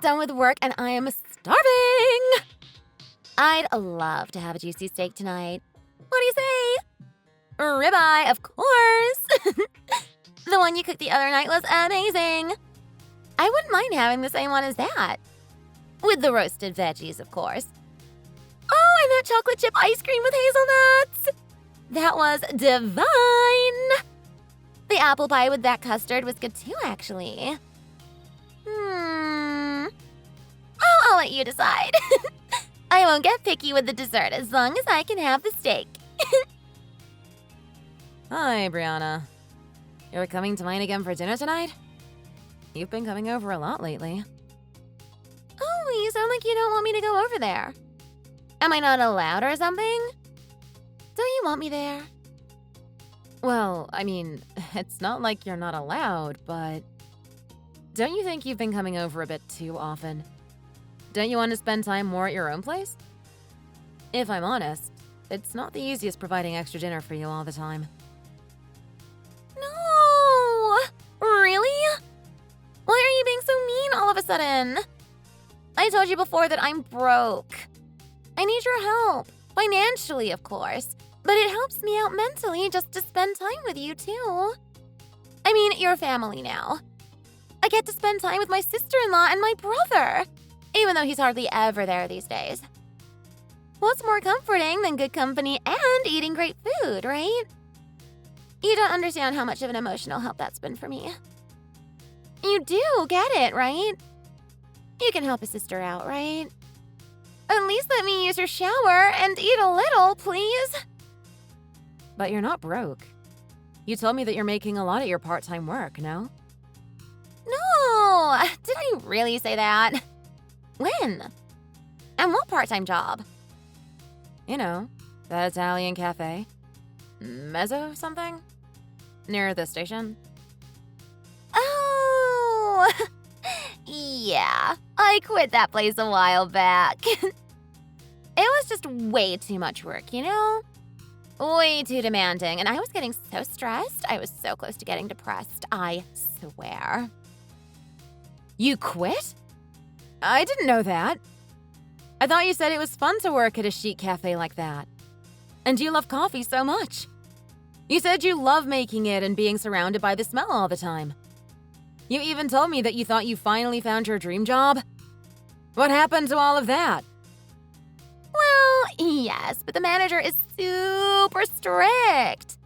done with work and I am starving. I'd love to have a juicy steak tonight. What do you say? Ribeye, of course. The one you cooked the other night was amazing. I wouldn't mind having the same one as that. With the roasted veggies, of course. Oh, and that chocolate chip ice cream with hazelnuts. That was divine. The apple pie with that custard was good too, actually. I'll let you decide. I won't get picky with the dessert as long as I can have the steak. Hi, Brianna. You're coming to mine again for dinner tonight? You've been coming over a lot lately. Oh, you sound like you don't want me to go over there. Am I not allowed or something? Don't you want me there? Well, I mean, it's not like you're not allowed, but don't you think you've been coming over a bit too often? Don't you want to spend time more at your own place? If I'm honest, it's not the easiest providing extra dinner for you all the time. No! Really? Why are you being so mean all of a sudden? I told you before that I'm broke. I need your help. Financially, of course. But it helps me out mentally just to spend time with you, too. I mean, you're family now. I get to spend time with my sister-in-law and my brother, even though he's hardly ever there these days. What's more comforting than good company and eating great food, right? You don't understand how much of an emotional help that's been for me. You do get it, right? You can help a sister out, right? At least let me use your shower and eat a little, please. But you're not broke. You told me that you're making a lot at your part-time work, no? No! Did I really say that? When? And what part-time job? You know, that Italian cafe. Mezzo something? Near the station? Oh! Yeah, I quit that place a while back. It was just way too much work, you know? Way too demanding, and I was getting so stressed, I was so close to getting depressed, I swear. You quit? I didn't know that. I thought you said it was fun to work at a chic cafe like that. And you love coffee so much. You said you love making it and being surrounded by the smell all the time. You even told me that you thought you finally found your dream job. What happened to all of that? Well, yes, but the manager is super strict.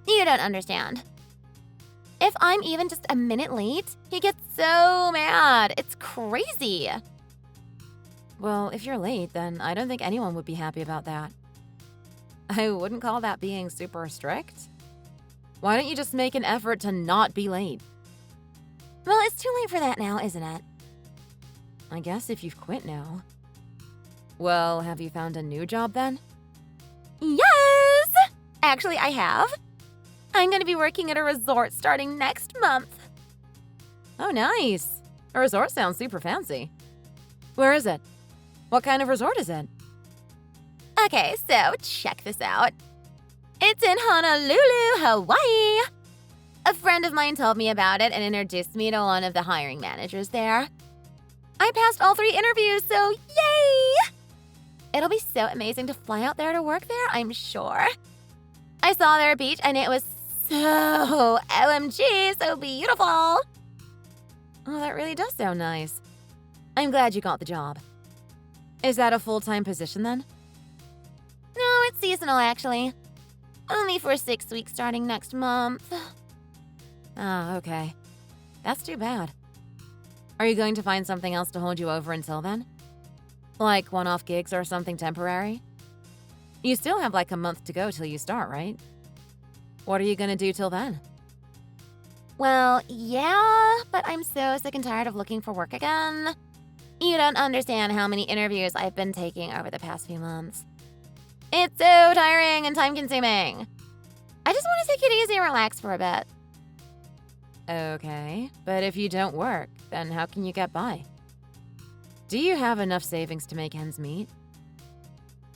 You don't understand. If I'm even just a minute late, he gets so mad. It's crazy. Well, if you're late, then I don't think anyone would be happy about that. I wouldn't call that being super strict. Why don't you just make an effort to not be late? Well, it's too late for that now, isn't it? I guess if you've quit now. Well, have you found a new job then? Yes! Actually, I have. I'm going to be working at a resort starting next month. Oh, nice. A resort sounds super fancy. Where is it? What kind of resort is it? Okay, so check this out. It's in Honolulu, Hawaii. A friend of mine told me about it and introduced me to one of the hiring managers there. I passed all 3 interviews, so yay! It'll be so amazing to fly out there to work there, I'm sure. I saw their beach and it was so OMG, so beautiful. Oh, that really does sound nice. I'm glad you got the job. Is that a full-time position then? No, it's seasonal actually. Only for 6 weeks starting next month. Oh, okay. That's too bad. Are you going to find something else to hold you over until then? Like one-off gigs or something temporary? You still have like a month to go till you start, right? What are you gonna do till then? Well, yeah, but I'm so sick and tired of looking for work again. You don't understand how many interviews I've been taking over the past few months. It's so tiring and time-consuming. I just want to take it easy and relax for a bit. Okay, but if you don't work, then how can you get by? Do you have enough savings to make ends meet?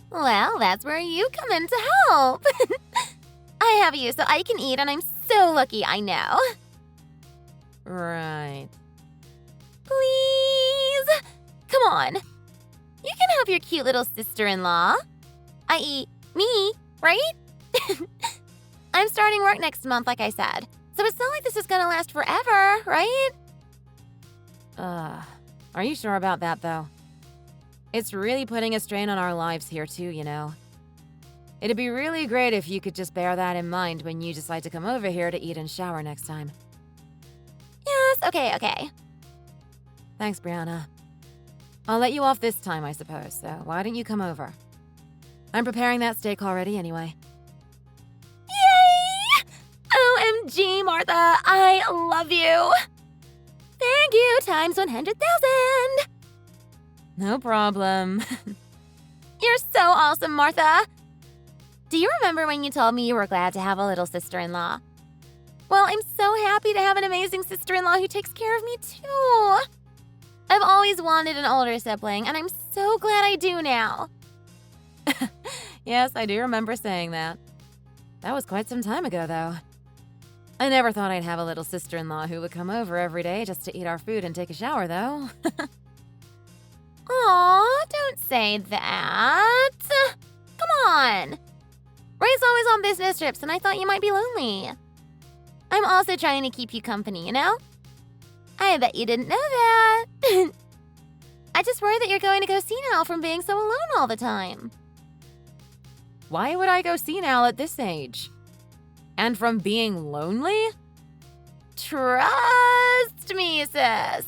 Well, that's where you come in to help. I have you so I can eat, and I'm so lucky, I know. Right. Please? Come on. You can help your cute little sister-in-law. I.e., me, right? I'm starting work next month, like I said. So it's not like this is gonna last forever, right? Are you sure about that, though? It's really putting a strain on our lives here, too, you know. It'd be really great if you could just bear that in mind when you decide to come over here to eat and shower next time. Yes, okay. Thanks, Brianna. I'll let you off this time, I suppose, so why don't you come over? I'm preparing that steak already anyway. Yay! OMG, Martha, I love you. Thank you times 100,000. No problem. You're so awesome, Martha. Do you remember when you told me you were glad to have a little sister-in-law? Well, I'm so happy to have an amazing sister-in-law who takes care of me, too. I've always wanted an older sibling, and I'm so glad I do now. Yes, I do remember saying that. That was quite some time ago, though. I never thought I'd have a little sister-in-law who would come over every day just to eat our food and take a shower, though. Aw, don't say that. Come on. Ray's always on business trips, and I thought you might be lonely. I'm also trying to keep you company, you know? I bet you didn't know that. I just worry that you're going to go senile from being so alone all the time. Why would I go senile at this age? And from being lonely? Trust me, sis.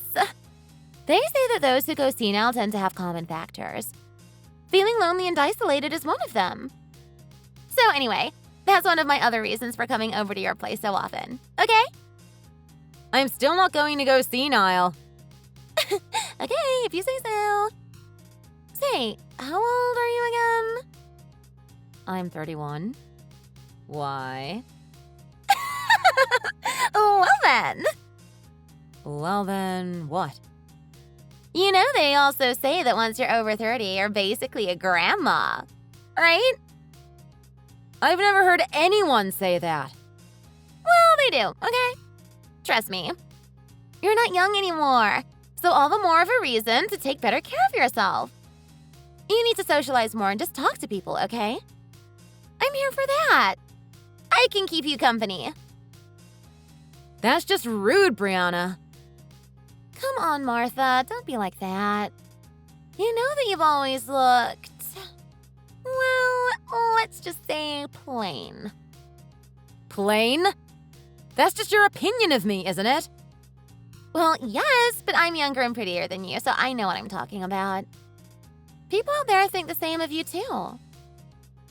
They say that those who go senile tend to have common factors. Feeling lonely and isolated is one of them. So anyway, that's one of my other reasons for coming over to your place so often. Okay? I'm still not going to go senile. Okay, if you say so. Say, how old are you again? I'm 31. Why? Well then. Well then, what? You know they also say that once you're over 30, you're basically a grandma, right? I've never heard anyone say that. Well, they do, okay? Trust me. You're not young anymore, so all the more of a reason to take better care of yourself. You need to socialize more and just talk to people, okay? I'm here for that. I can keep you company. That's just rude, Brianna. Come on, Martha, don't be like that. You know that you've always looked, well, let's just say plain. Plain? That's just your opinion of me, isn't it? Well, yes, but I'm younger and prettier than you, so I know what I'm talking about. People out there think the same of you, too.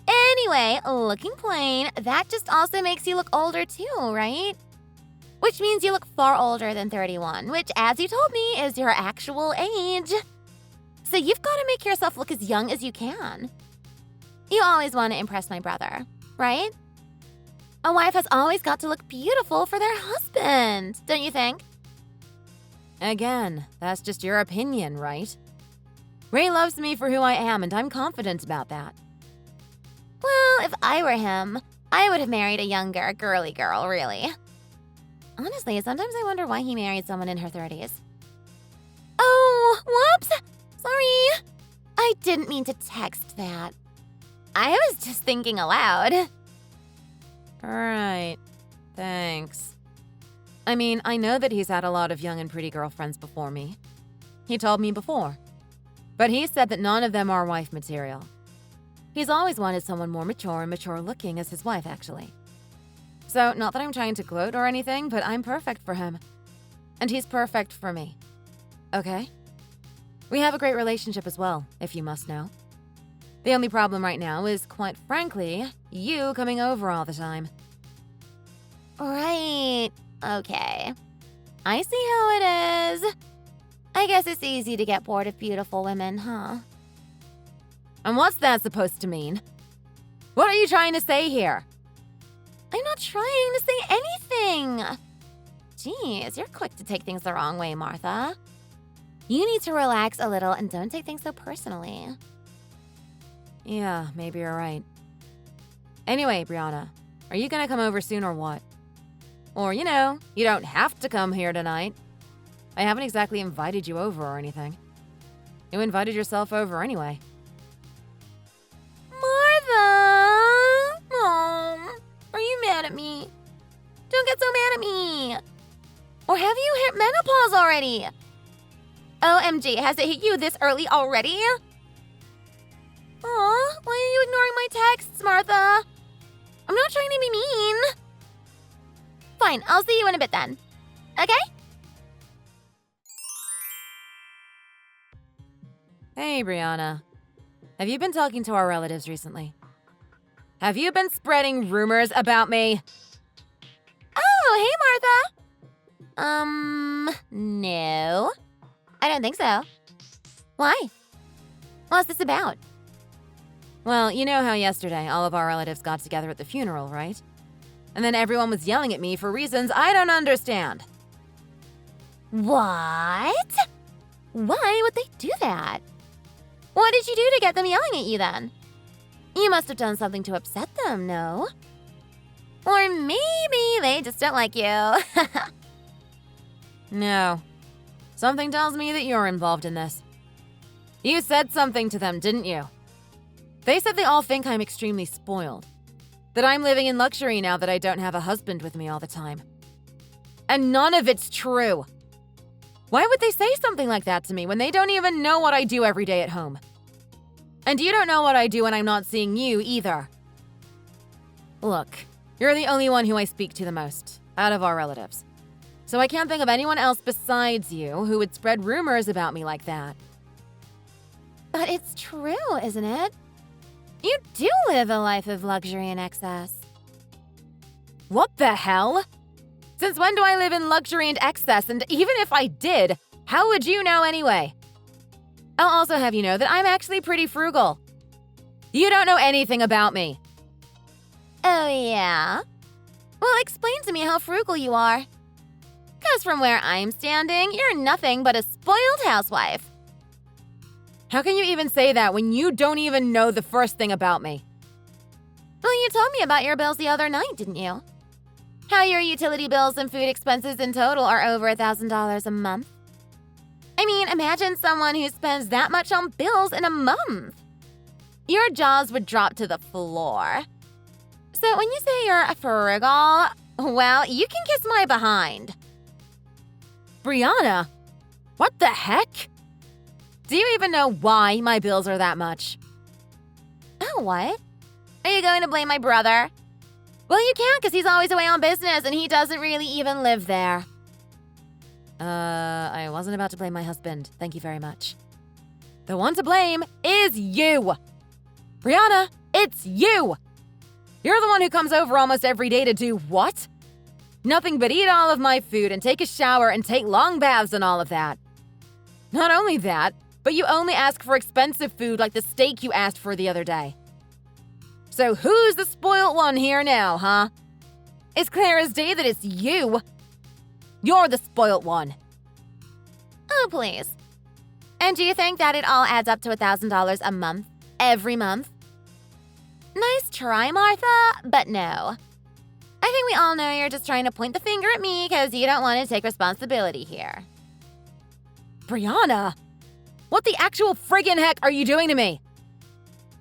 Anyway, looking plain, that just also makes you look older, too, right? Which means you look far older than 31, which, as you told me, is your actual age. So you've got to make yourself look as young as you can. You always want to impress my brother, right? A wife has always got to look beautiful for their husband, don't you think? Again, that's just your opinion, right? Ray loves me for who I am, and I'm confident about that. Well, if I were him, I would have married a younger, girly girl, really. Honestly, sometimes I wonder why he married someone in her 30s. Oh, whoops! Sorry. I didn't mean to text that. I was just thinking aloud. Right. Thanks. I mean, I know that he's had a lot of young and pretty girlfriends before me. He told me before. But he said that none of them are wife material. He's always wanted someone more mature and mature-looking as his wife, actually. So, not that I'm trying to gloat or anything, but I'm perfect for him. And he's perfect for me. Okay? We have a great relationship as well, if you must know. The only problem right now is, quite frankly, you coming over all the time. Right. Okay. I see how it is. I guess it's easy to get bored of beautiful women, huh? And what's that supposed to mean? What are you trying to say here? I'm not trying to say anything. Jeez, you're quick to take things the wrong way, Martha. You need to relax a little and don't take things so personally. Yeah, maybe you're right. Anyway, Brianna, are you gonna come over soon or what? Or, you don't have to come here tonight. I haven't exactly invited you over or anything. You invited yourself over anyway. Martha! Mom, are you mad at me? Don't get so mad at me. Or have you hit menopause already? OMG, has it hit you this early already? Aw, why are you ignoring my texts, Martha? I'm not trying to be mean. Fine, I'll see you in a bit then. Okay? Hey, Brianna. Have you been talking to our relatives recently? Have you been spreading rumors about me? Oh, hey, Martha. No. I don't think so. Why? What's this about? Well, you know how yesterday all of our relatives got together at the funeral, right? And then everyone was yelling at me for reasons I don't understand. What? Why would they do that? What did you do to get them yelling at you then? You must have done something to upset them, no? Or maybe they just don't like you. No. Something tells me that you're involved in this. You said something to them, didn't you? They said they all think I'm extremely spoiled. That I'm living in luxury now that I don't have a husband with me all the time. And none of it's true. Why would they say something like that to me when they don't even know what I do every day at home? And you don't know what I do when I'm not seeing you either. Look, you're the only one who I speak to the most, out of our relatives. So I can't think of anyone else besides you who would spread rumors about me like that. But it's true, isn't it? You do live a life of luxury and excess. What the hell? Since when do I live in luxury and excess? And even if I did, how would you know anyway? I'll also have you know that I'm actually pretty frugal. You don't know anything about me. Oh, yeah? Well, explain to me how frugal you are. 'Cause from where I'm standing, you're nothing but a spoiled housewife. How can you even say that when you don't even know the first thing about me? Well, you told me about your bills the other night, didn't you? How your utility bills and food expenses in total are over $1,000 a month. I mean, imagine someone who spends that much on bills in a month. Your jaws would drop to the floor. So when you say you're a frugal, well, you can kiss my behind. Brianna, what the heck? Do you even know why my bills are that much? Oh, what? Are you going to blame my brother? Well, you can't because he's always away on business and he doesn't really even live there. I wasn't about to blame my husband. Thank you very much. The one to blame is you. Brianna, it's you. You're the one who comes over almost every day to do what? Nothing but eat all of my food and take a shower and take long baths and all of that. Not only that, but you only ask for expensive food like the steak you asked for the other day. So who's the spoiled one here now, huh? It's clear as day that it's you. You're the spoiled one. Oh, please. And do you think that it all adds up to $1,000 a month, every month? Nice try, Martha, but no. I think we all know you're just trying to point the finger at me because you don't want to take responsibility here. Brianna, what the actual friggin' heck are you doing to me?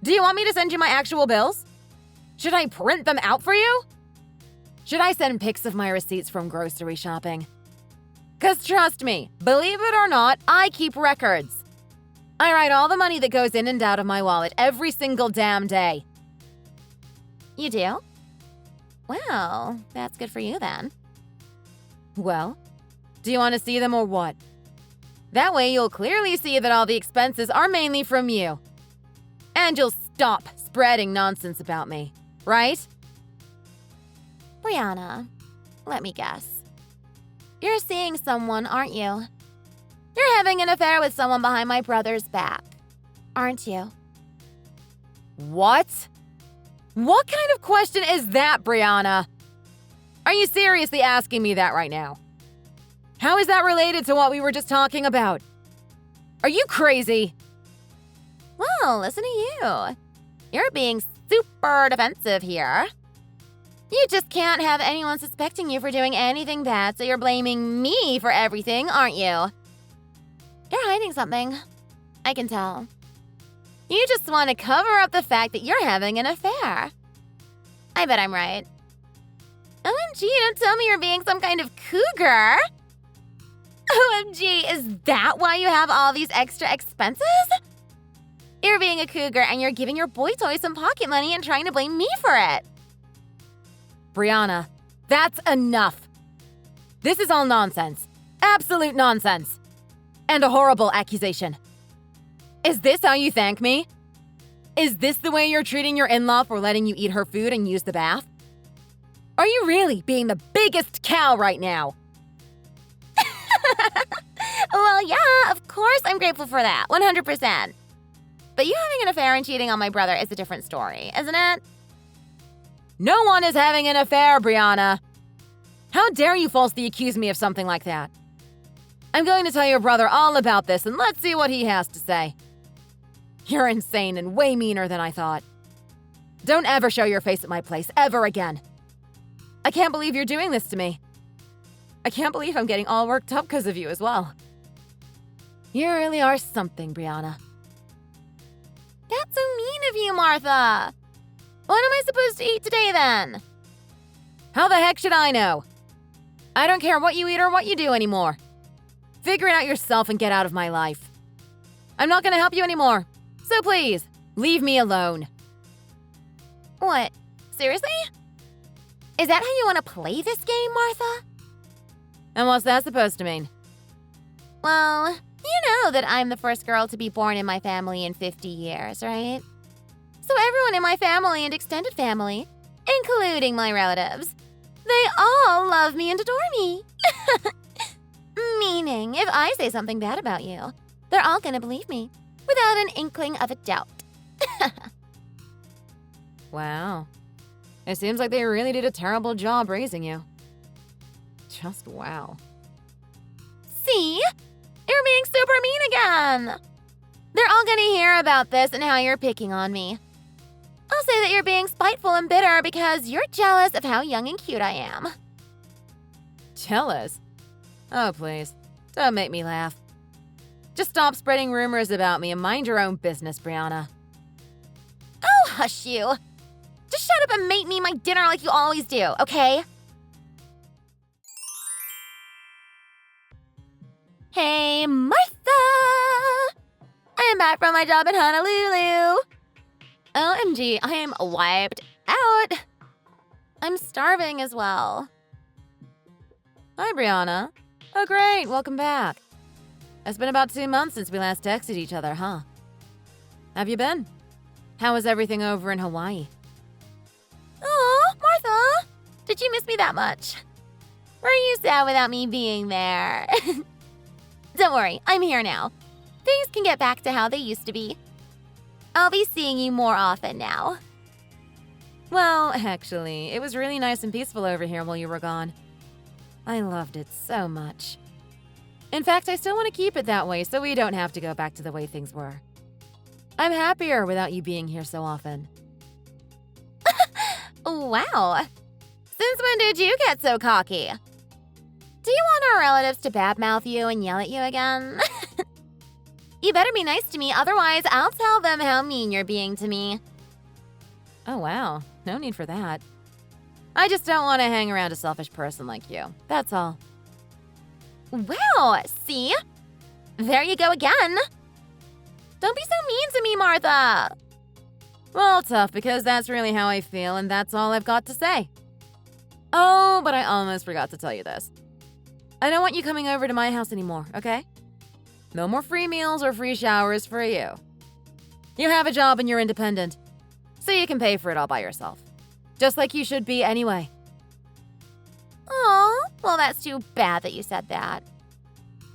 Do you want me to send you my actual bills? Should I print them out for you? Should I send pics of my receipts from grocery shopping? 'Cause trust me, believe it or not, I keep records. I write all the money that goes in and out of my wallet every single damn day. You do? Well, that's good for you then. Well, do you want to see them or what? That way you'll clearly see that all the expenses are mainly from you. And you'll stop spreading nonsense about me, right? Brianna, let me guess. You're seeing someone, aren't you? You're having an affair with someone behind my brother's back, aren't you? What? What kind of question is that, Brianna? Are you seriously asking me that right now? How is that related to what we were just talking about? Are you crazy? Well, listen to you. You're being super defensive here. You just can't have anyone suspecting you for doing anything bad, so you're blaming me for everything, aren't you? You're hiding something. I can tell. You just want to cover up the fact that you're having an affair. I bet I'm right. OMG, don't tell me you're being some kind of cougar. OMG, is that why you have all these extra expenses? You're being a cougar and you're giving your boy toy some pocket money and trying to blame me for it. Brianna, that's enough. This is all nonsense. Absolute nonsense. And a horrible accusation. Is this how you thank me? Is this the way you're treating your in-law for letting you eat her food and use the bath? Are you really being the biggest cow right now? Well, yeah, of course I'm grateful for that, 100%. But you having an affair and cheating on my brother is a different story, isn't it? No one is having an affair, Brianna. How dare you falsely accuse me of something like that? I'm going to tell your brother all about this and let's see what he has to say. You're insane and way meaner than I thought. Don't ever show your face at my place ever again. I can't believe you're doing this to me. I can't believe I'm getting all worked up because of you as well. You really are something, Brianna. That's so mean of you, Martha. What am I supposed to eat today then? How the heck should I know? I don't care what you eat or what you do anymore. Figure it out yourself and get out of my life. I'm not going to help you anymore. So please, leave me alone. What? Seriously? Is that how you want to play this game, Martha? And what's that supposed to mean? Well, you know that I'm the first girl to be born in my family in 50 years, right? So everyone in my family and extended family, including my relatives, they all love me and adore me. Meaning, if I say something bad about you, they're all gonna believe me, without an inkling of a doubt. Wow. It seems like they really did a terrible job raising you. Just wow. See? You're being super mean again. They're all gonna hear about this and how you're picking on me. I'll say that you're being spiteful and bitter because you're jealous of how young and cute I am. Jealous? Oh, please. Don't make me laugh. Just stop spreading rumors about me and mind your own business, Brianna. Oh, hush you. Just shut up and make me my dinner like you always do, okay? Hey, Martha! I'm back from my job in Honolulu. OMG, I am wiped out. I'm starving as well. Hi, Brianna. Oh, great. Welcome back. It's been about 2 months since we last texted each other, huh? Have you been? How was everything over in Hawaii? Oh, Martha! Did you miss me that much? Were you sad without me being there? Don't worry, I'm here now. Things can get back to how they used to be. I'll be seeing you more often now. Well, actually, it was really nice and peaceful over here while you were gone. I loved it so much. In fact, I still want to keep it that way so we don't have to go back to the way things were. I'm happier without you being here so often. Wow. Since when did you get so cocky? Do you want our relatives to badmouth you and yell at you again? You better be nice to me, otherwise I'll tell them how mean you're being to me. Oh, wow. No need for that. I just don't want to hang around a selfish person like you. That's all. Wow, see? There you go again. Don't be so mean to me, Martha. Well, tough, because that's really how I feel, and that's all I've got to say. Oh, but I almost forgot to tell you this. I don't want you coming over to my house anymore, okay? No more free meals or free showers for you. You have a job and you're independent, so you can pay for it all by yourself. Just like you should be anyway. Oh, well, that's too bad that you said that.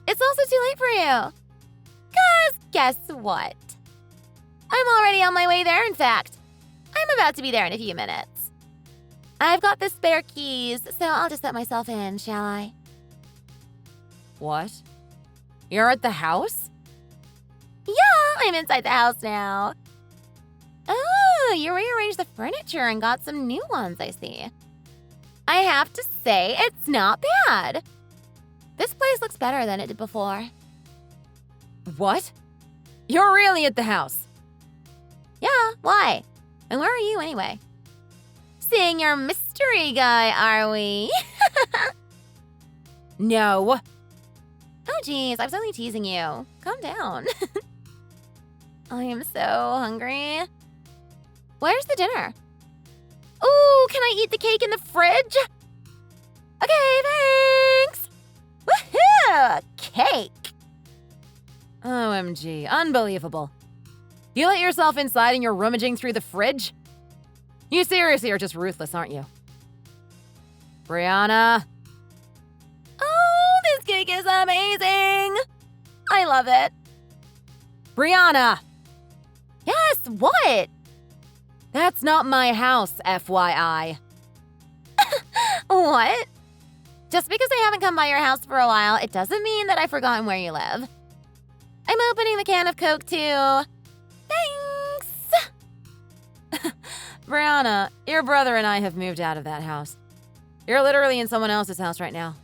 It's also too late for you. 'Cause guess what? I'm already on my way there, in fact. I'm about to be there in a few minutes. I've got the spare keys, so I'll just let myself in, shall I? What? You're at the house? Yeah, I'm inside the house now. Oh, you rearranged the furniture and got some new ones, I see. I have to say, it's not bad. This place looks better than it did before. What? You're really at the house. Yeah, why? And where are you anyway? Seeing your mystery guy, are we? No. Oh, geez, I was only teasing you. Calm down. I am so hungry. Where's the dinner? Ooh, can I eat the cake in the fridge? Okay, thanks. Woohoo! Cake. OMG, unbelievable. You let yourself inside and you're rummaging through the fridge? You seriously are just ruthless, aren't you? Brianna. Oh, this cake is amazing. I love it. Brianna! Yes, what? That's not my house, FYI. What? Just because I haven't come by your house for a while, it doesn't mean that I've forgotten where you live. I'm opening the can of Coke too. Thanks! Brianna, your brother and I have moved out of that house. You're literally in someone else's house right now.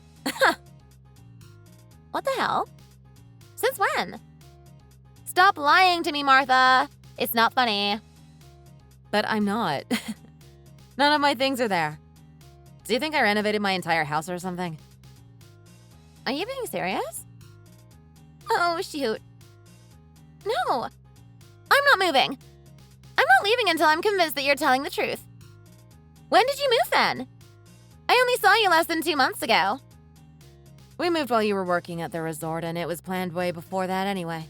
What the hell? Since when? Stop lying to me, Martha. It's not funny. But I'm not. None of my things are there. Do you think I renovated my entire house or something? Are you being serious? Oh, shoot. No. I'm not moving. I'm not leaving until I'm convinced that you're telling the truth. When did you move then? I only saw you less than 2 months ago. We moved while you were working at the resort, and it was planned way before that anyway.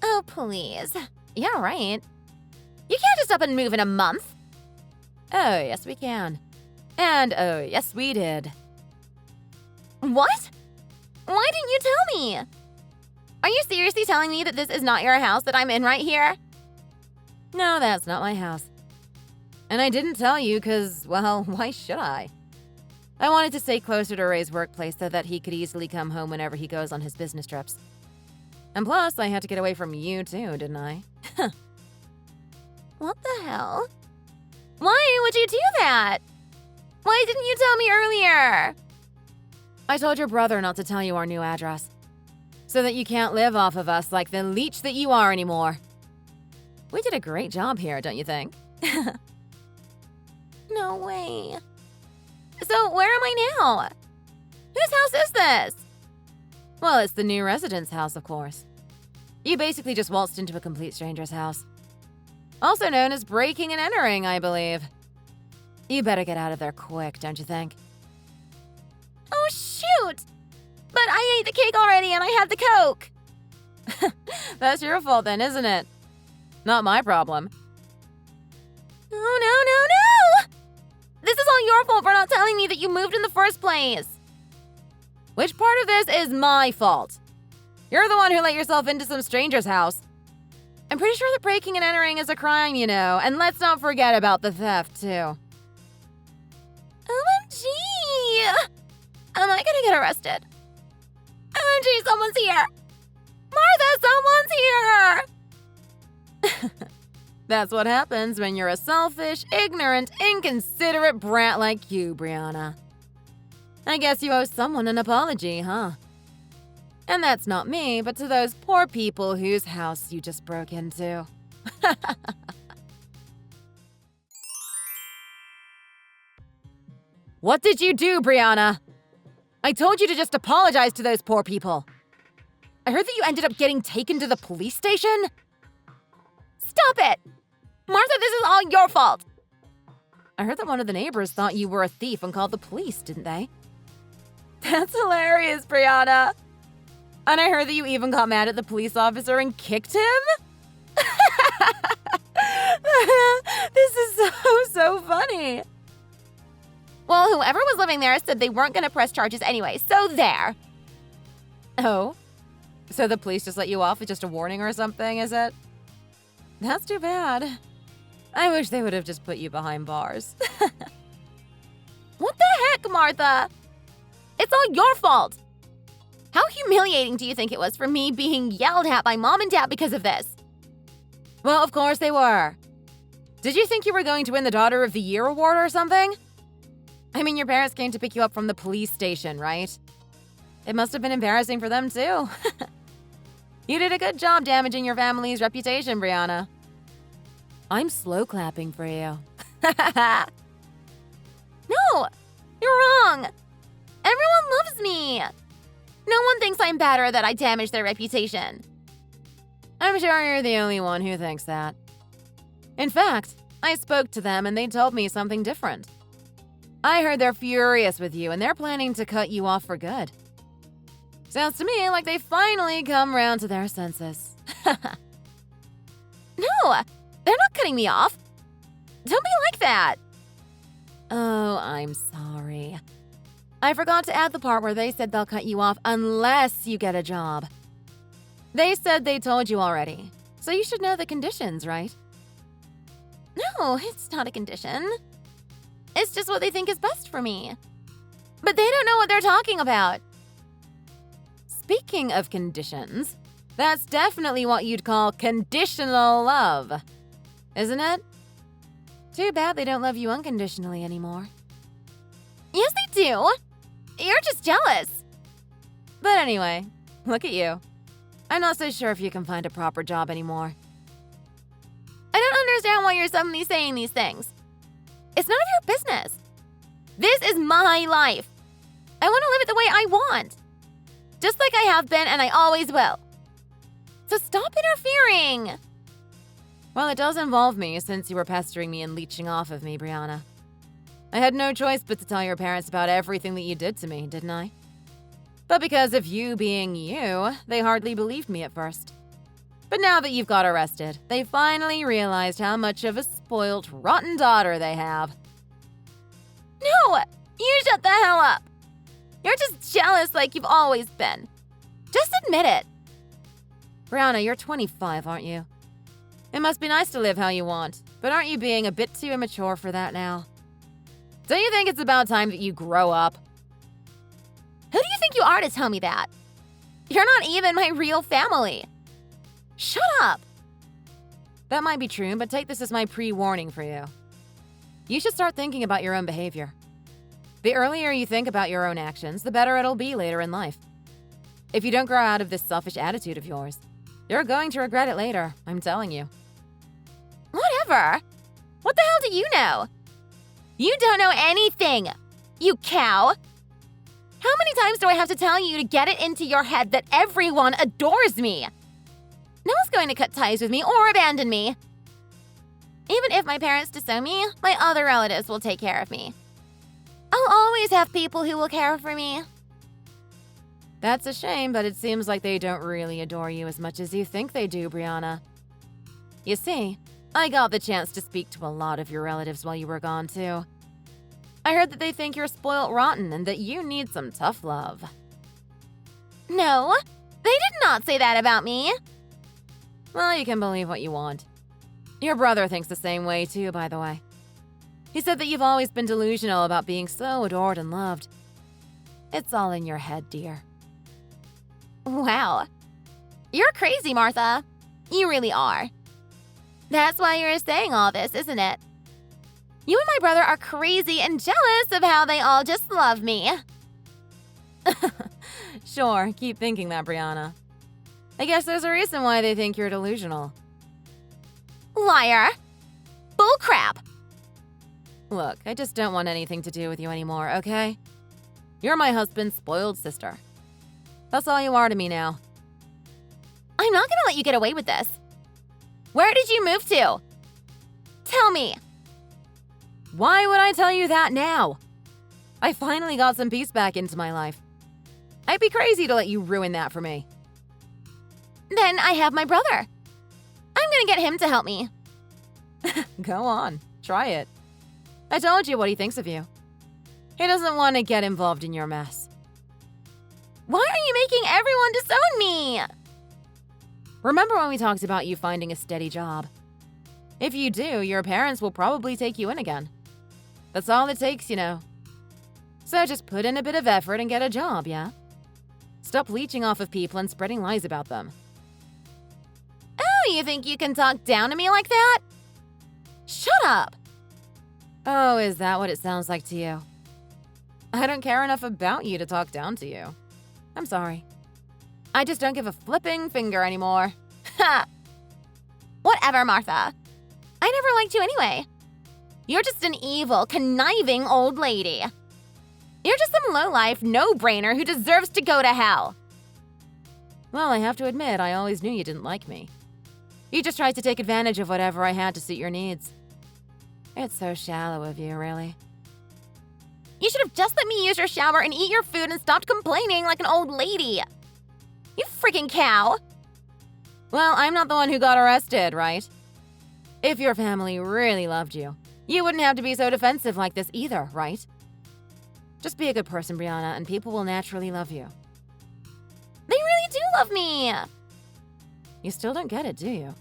Oh, please. Yeah, right. You can't just up and move in a month. Oh, yes, we can. And oh, yes, we did. What? Why didn't you tell me? Are you seriously telling me that this is not your house that I'm in right here? No, that's not my house. And I didn't tell you because, well, why should I? I wanted to stay closer to Ray's workplace so that he could easily come home whenever he goes on his business trips. And plus, I had to get away from you too, didn't I? What the hell? Why would you do that? Why didn't you tell me earlier? I told your brother not to tell you our new address. So that you can't live off of us like the leech that you are anymore. We did a great job here, don't you think? No way. So where am I now? Whose house is this? Well, it's the new residence house, of course. You basically just waltzed into a complete stranger's house. Also known as breaking and entering, I believe. You better get out of there quick, don't you think? Oh, shoot! But I ate the cake already and I had the Coke. That's your fault then, isn't it? Not my problem. No, no, no, no! This is all your fault for not telling me that you moved in the first place. Which part of this is my fault? You're the one who let yourself into some stranger's house. I'm pretty sure that breaking and entering is a crime, you know, and let's not forget about the theft, too. OMG! Am I gonna get arrested? OMG, someone's here! Martha, someone's here! That's what happens when you're a selfish, ignorant, inconsiderate brat like you, Brianna. I guess you owe someone an apology, huh? And that's not me, but to those poor people whose house you just broke into. What did you do, Brianna? I told you to just apologize to those poor people. I heard that you ended up getting taken to the police station? Stop it! Martha, this is all your fault! I heard that one of the neighbors thought you were a thief and called the police, didn't they? That's hilarious, Brianna. And I heard that you even got mad at the police officer and kicked him? This is so funny. Well, whoever was living there said they weren't gonna press charges anyway, so there. Oh? So the police just let you off with just a warning or something, is it? That's too bad. I wish they would have just put you behind bars. What the heck, Martha? It's all your fault. How humiliating do you think it was for me being yelled at by Mom and Dad because of this? Well, of course they were. Did you think you were going to win the Daughter of the Year award or something? I mean, your parents came to pick you up from the police station, right? It must have been embarrassing for them, too. You did a good job damaging your family's reputation, Brianna. I'm slow clapping for you. No, you're wrong. Everyone loves me. No one thinks I'm bad or that I damaged their reputation. I'm sure you're the only one who thinks that. In fact, I spoke to them and they told me something different. I heard they're furious with you and they're planning to cut you off for good. Sounds to me like they finally come round to their senses. No, they're not cutting me off. Don't be like that. Oh, I'm sorry. I forgot to add the part where they said they'll cut you off unless you get a job. They said they told you already, so you should know the conditions, right? No, it's not a condition. It's just what they think is best for me. But they don't know what they're talking about. Speaking of conditions, that's definitely what you'd call conditional love, isn't it? Too bad they don't love you unconditionally anymore. Yes, they do. You're just jealous. But anyway, look at you. I'm not so sure if you can find a proper job anymore. I don't understand why you're suddenly saying these things. It's none of your business. This is my life. I want to live it the way I want. Just like I have been and I always will. So stop interfering. Well, it does involve me since you were pestering me and leeching off of me, Brianna. I had no choice but to tell your parents about everything that you did to me, didn't I? But because of you being you, they hardly believed me at first. But now that you've got arrested, they finally realized how much of a spoilt, rotten daughter they have. No, you shut the hell up. You're just jealous like you've always been. Just admit it. Brianna, you're 25, aren't you? It must be nice to live how you want, but aren't you being a bit too immature for that now? Don't you think it's about time that you grow up? Who do you think you are to tell me that? You're not even my real family. Shut up. That might be true, but take this as my pre-warning for you. You should start thinking about your own behavior. The earlier you think about your own actions, the better it'll be later in life. If you don't grow out of this selfish attitude of yours, you're going to regret it later, I'm telling you. Whatever. What the hell do you know? You don't know anything, you cow. How many times do I have to tell you to get it into your head that everyone adores me? No one's going to cut ties with me or abandon me. Even if my parents disown me, my other relatives will take care of me. I'll always have people who will care for me. That's a shame, but it seems like they don't really adore you as much as you think they do, Brianna. You see, I got the chance to speak to a lot of your relatives while you were gone, too. I heard that they think you're spoiled rotten and that you need some tough love. No, they did not say that about me. Well, you can believe what you want. Your brother thinks the same way, too, by the way. He said that you've always been delusional about being so adored and loved. It's all in your head, dear. Wow. You're crazy, Martha. You really are. That's why you're saying all this, isn't it? You and my brother are crazy and jealous of how they all just love me. Sure, keep thinking that, Brianna. I guess there's a reason why they think you're delusional. Liar. Bullcrap. Look, I just don't want anything to do with you anymore, okay? You're my husband's spoiled sister. That's all you are to me now. I'm not gonna let you get away with this. Where did you move to? Tell me. Why would I tell you that now? I finally got some peace back into my life. I'd be crazy to let you ruin that for me. Then I have my brother. I'm gonna get him to help me. Go on, try it. I told you what he thinks of you. He doesn't want to get involved in your mess. Why are you making everyone disown me? Remember when we talked about you finding a steady job? If you do, your parents will probably take you in again. That's all it takes, you know. So just put in a bit of effort and get a job, yeah? Stop leeching off of people and spreading lies about them. Oh, you think you can talk down to me like that? Shut up. Oh, is that what it sounds like to you? I don't care enough about you to talk down to you. I'm sorry. I just don't give a flipping finger anymore. Ha! Whatever, Martha. I never liked you anyway. You're just an evil, conniving old lady. You're just some lowlife, no-brainer who deserves to go to hell. Well, I have to admit, I always knew you didn't like me. You just tried to take advantage of whatever I had to suit your needs. It's so shallow of you, really. You should have just let me use your shower and eat your food and stopped complaining like an old lady. You freaking cow. Well, I'm not the one who got arrested, right? If your family really loved you, you wouldn't have to be so defensive like this either, right? Just be a good person, Brianna, and people will naturally love you. They really do love me. You still don't get it, do you?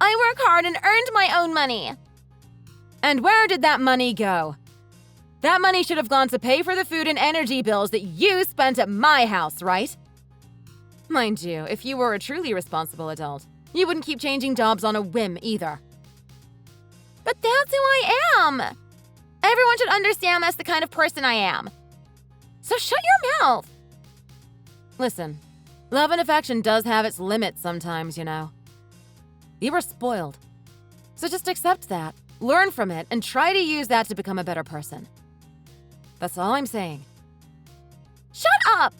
I work hard and earned my own money. And where did that money go? That money should have gone to pay for the food and energy bills that you spent at my house, right? Mind you, if you were a truly responsible adult, you wouldn't keep changing jobs on a whim either. But that's who I am. Everyone should understand that's the kind of person I am. So shut your mouth. Listen, love and affection does have its limits sometimes, you know. You were spoiled. So just accept that, learn from it, and try to use that to become a better person. That's all I'm saying. Shut up!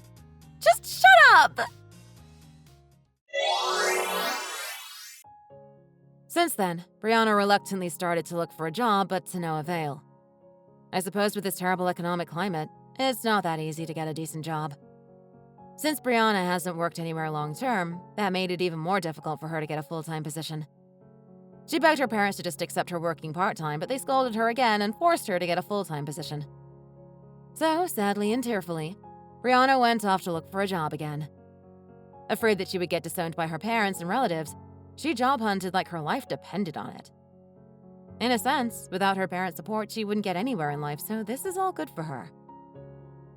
Just shut up! Since then, Brianna reluctantly started to look for a job, but to no avail. I suppose with this terrible economic climate, it's not that easy to get a decent job. Since Brianna hasn't worked anywhere long-term, that made it even more difficult for her to get a full-time position. She begged her parents to just accept her working part-time, but they scolded her again and forced her to get a full-time position. So, sadly and tearfully, Brianna went off to look for a job again. Afraid that she would get disowned by her parents and relatives, she job hunted like her life depended on it. In a sense, without her parents' support, she wouldn't get anywhere in life, so this is all good for her.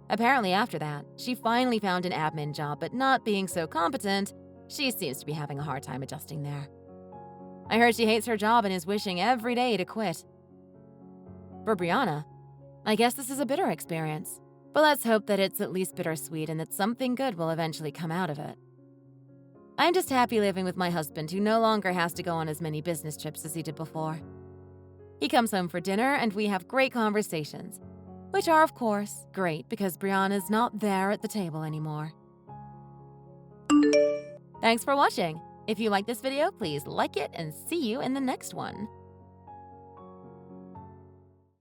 Apparently after that, she finally found an admin job, but not being so competent, she seems to be having a hard time adjusting there. I heard she hates her job and is wishing every day to quit. For Brianna, I guess this is a bitter experience, but let's hope that it's at least bittersweet and that something good will eventually come out of it. I'm just happy living with my husband, who no longer has to go on as many business trips as he did before. He comes home for dinner and we have great conversations, which are, of course, great because Brianna's not there at the table anymore. Thanks for watching. If you like this video, please like it and see you in the next one.